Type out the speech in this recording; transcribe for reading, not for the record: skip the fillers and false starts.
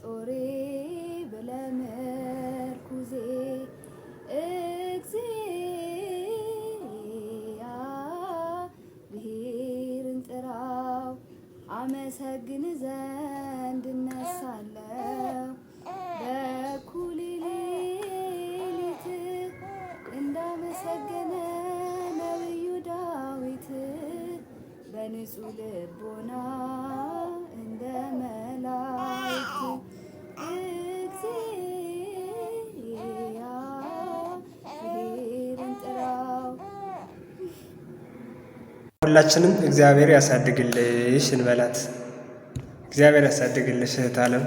ጦሬ ብለምርኩዜ እግዚአብሔርን ጥራው አመሰግን ዘንድ እነሳለሁ በኩል ሌሊት እንዳመሰገነ ነቢዩ ዳዊት በንጹህ ልቦና እንደ መላእክት እግዚአብሔርን ጥራው። ሁላችንም እግዚአብሔር ያሳድግልሽ እንበላት። እግዚአብሔር ያሳድግልሽ እህት ዓለም።